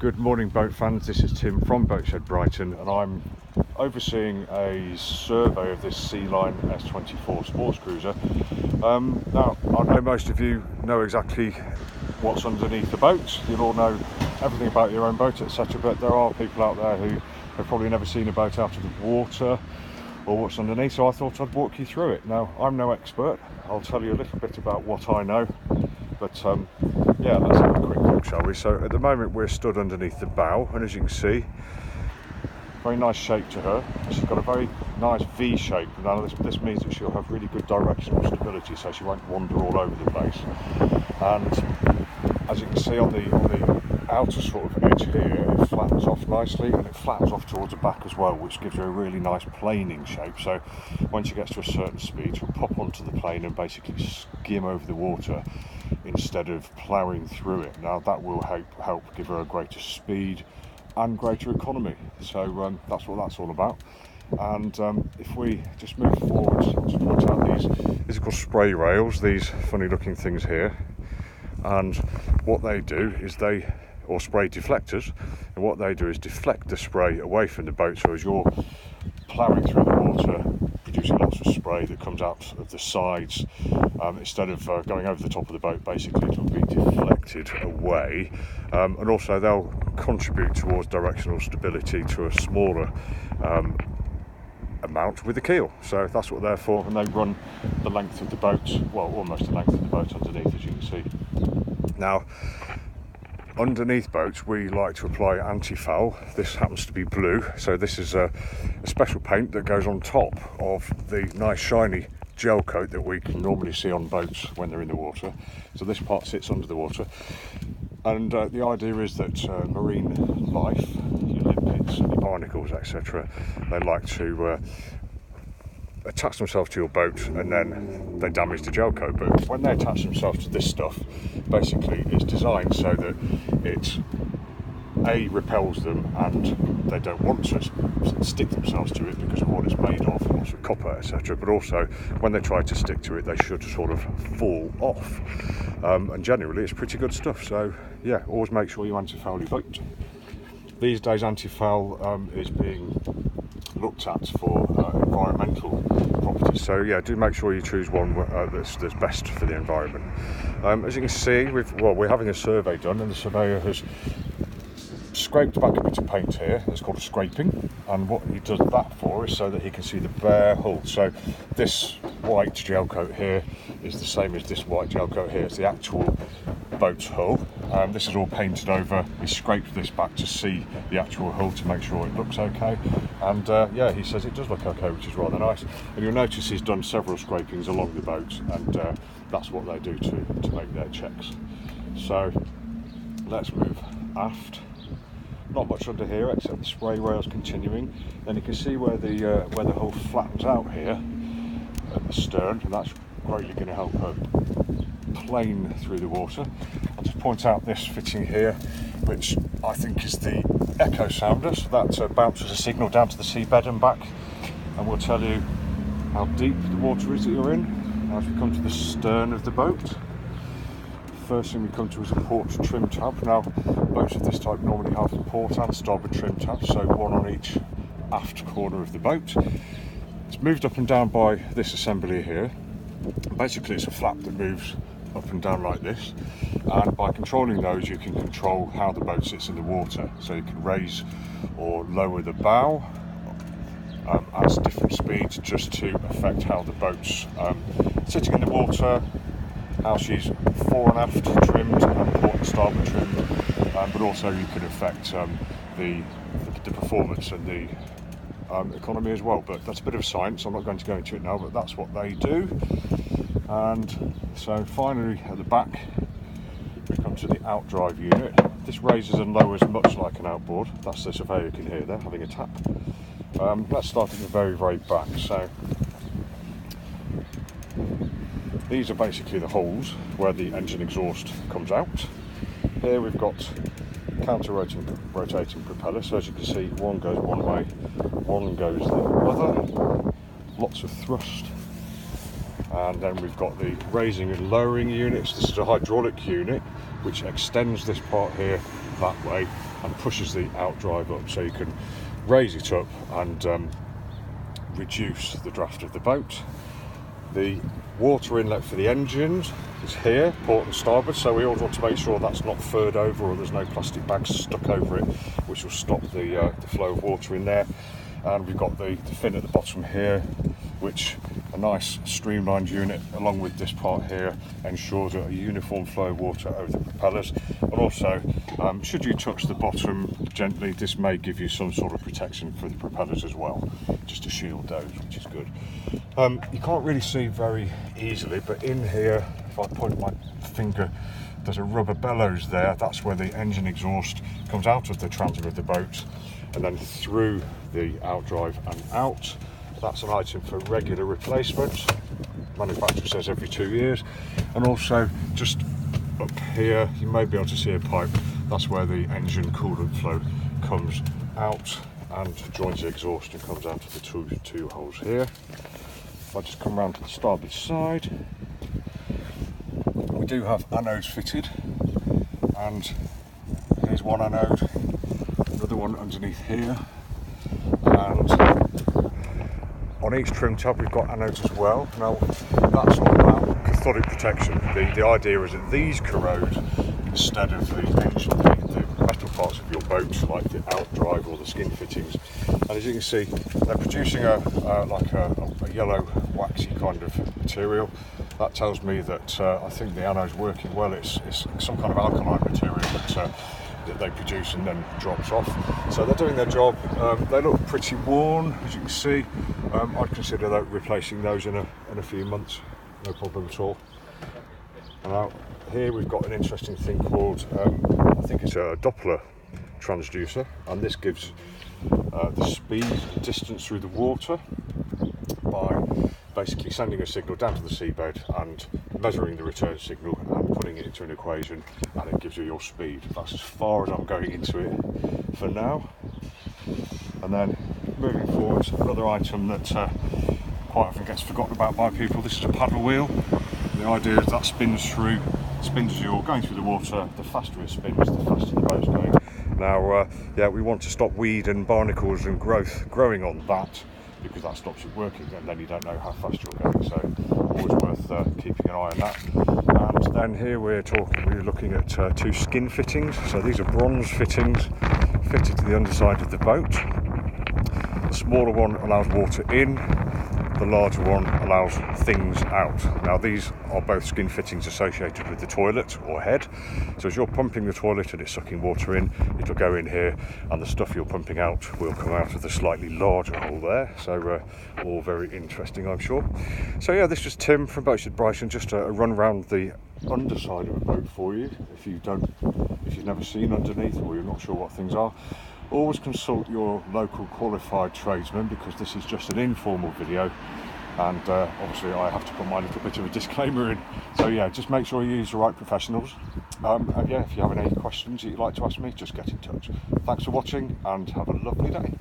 Good morning, boat fans. This is Tim from Boatshed Brighton, and I'm overseeing a survey of this Sealine S24 sports cruiser. Now, I know most of you know exactly what's underneath the boat. You'll all know everything about your own boat, etc. But there are people out there who have probably never seen a boat out of the water or what's underneath, so I thought I'd walk you through it. Now, I'm no expert. I'll tell you a little bit about what I know, but yeah, let's have a quick look, shall we? So at the moment we're stood underneath the bow, and as you can see, very nice shape to her. She's got a very nice V shape. Now this means that she'll have really good directional stability, so she won't wander all over the place. And as you can see on the outer sort of edge here, it flattens off nicely, and it flattens off towards the back as well, which gives her a really nice planing shape. So when she gets to a certain speed, she'll pop onto the plane and basically skim over the water instead of ploughing through it. Now that will help give her a greater speed and greater economy. So that's what that's all about. And if we just move forward, I'll just point out these are called spray rails, these funny looking things here. And what they do is or spray deflectors, and what they do is deflect the spray away from the boat, so as you're ploughing through the water, producing lots of spray that comes out of the sides, instead of going over the top of the boat, basically it'll be deflected away. And also they'll contribute towards directional stability to a smaller amount with the keel. So that's what they're for, and they run the length of the boat, well, almost the length of the boat underneath, as you can see. Now, underneath boats we like to apply anti-foul. This happens to be blue, so this is a special paint that goes on top of the nice shiny gel coat that we can normally see on boats when they're in the water. So this part sits under the water, and the idea is that marine life, your limpets and your barnacles, etc., they like to attach themselves to your boat, and then they damage the gel coat. But when they attach themselves to this stuff, basically it's designed so that it repels them, and they don't want to stick themselves to it because of what it's made of, lots of copper, etc. But also when they try to stick to it, they should sort of fall off, and generally it's pretty good stuff. So yeah, always make sure you anti-foul your boat. These days anti-foul is being looked at for environmental properties, so yeah, do make sure you choose one that's best for the environment. As you can see, we're having a survey done, and the surveyor has scraped back a bit of paint here. It's called a scraping, and what he does that for is so that he can see the bare hull. So this white gel coat here is the same as this white gel coat here. It's the actual boat's hull. This is all painted over. He scraped this back to see the actual hull to make sure it looks okay, and yeah, he says it does look okay, which is rather nice. And you'll notice he's done several scrapings along the boat, and that's what they do to make their checks. So let's move aft. Not much under here except the spray rails continuing. Then you can see where the hull flattens out here at the stern, and that's greatly going to help her plane through the water. I'll just point out this fitting here, which I think is the echo sounder, so that bounces a signal down to the seabed and back, and will tell you how deep the water is that you're in. As we come to the stern of the boat, first thing we come to is a port trim tab. Now, boats of this type normally have port and starboard trim tabs, so one on each aft corner of the boat. It's moved up and down by this assembly here. Basically it's a flap that moves up and down like this, and by controlling those you can control how the boat sits in the water. So you can raise or lower the bow at different speeds, just to affect how the boat's sitting in the water, how she's fore and aft trimmed and port and starboard trimmed, but also you can affect the performance and the economy as well. But that's a bit of science, I'm not going to go into it now, but that's what they do. And so finally at the back we come to the outdrive unit. This raises and lowers much like an outboard. That's the surveyor you can hear there having a tap. Let's start at the very back. So these are basically the holes where the engine exhaust comes out. Here we've got counter-rotating propeller, so as you can see, one goes one way, one goes the other. Lots of thrust. And then we've got the raising and lowering units. This is a hydraulic unit which extends this part here that way and pushes the outdrive up, so you can raise it up and reduce the draft of the boat. The water inlet for the engines is here, port and starboard, so we always want to make sure that's not furred over or there's no plastic bags stuck over it, which will stop the flow of water in there. And we've got the fin at the bottom here, which a nice streamlined unit along with this part here ensures a uniform flow of water over the propellers. And also, should you touch the bottom gently, this may give you some sort of protection for the propellers as well, just to shield those, which is good. You can't really see very easily, but in here, if I point my finger, there's a rubber bellows there. That's where the engine exhaust comes out of the transom of the boat and then through the outdrive and out. That's an item for regular replacement. Manufacturer says every 2 years. And also just up here, you may be able to see a pipe. That's where the engine coolant flow comes out and joins the exhaust and comes out of the two holes here. If I just come around to the starboard side, we do have anodes fitted, and here's one anode, another one underneath here, and on each trim tab we've got anodes as well. Now that's all about cathodic protection. The idea is that these corrode instead of the engine, the metal parts of your boat, like the outdrive or the skin fittings. And as you can see, they're producing like a yellow waxy kind of material. That tells me that I think the anode's working well. It's some kind of alkaline material that they produce and then drops off. So they're doing their job. They look pretty worn, as you can see. I'd consider replacing those in a few months, no problem at all. Now here we've got an interesting thing called, I think it's a Doppler transducer, and this gives the speed and distance through the water by basically sending a signal down to the seabed and measuring the return signal and putting it into an equation, and it gives you your speed. That's as far as I'm going into it for now. And then moving forward, another item that quite often gets forgotten about by people, this is a paddle wheel. The idea is that spins as you're going through the water. The faster it spins, the faster the boat's going. Now, yeah, we want to stop weed and barnacles and growing on that, because that stops it working, and then you don't know how fast you're going. So always worth keeping an eye on that. And then here we're looking at two skin fittings. So these are bronze fittings fitted to the underside of the boat. The smaller one allows water in, the larger one allows things out. Now these are both skin fittings associated with the toilet or head. So as you're pumping the toilet and it's sucking water in, it'll go in here, and the stuff you're pumping out will come out of the slightly larger hole there. So all very interesting, I'm sure. So yeah, this is Tim from Brighton, just a run around the underside of a boat for you. If you've never seen underneath, or you're not sure what things are, always consult your local qualified tradesman, because this is just an informal video, and obviously I have to put my little bit of a disclaimer in. So yeah, just make sure you use the right professionals. And yeah, if you have any questions that you'd like to ask me, just get in touch. Thanks for watching and have a lovely day.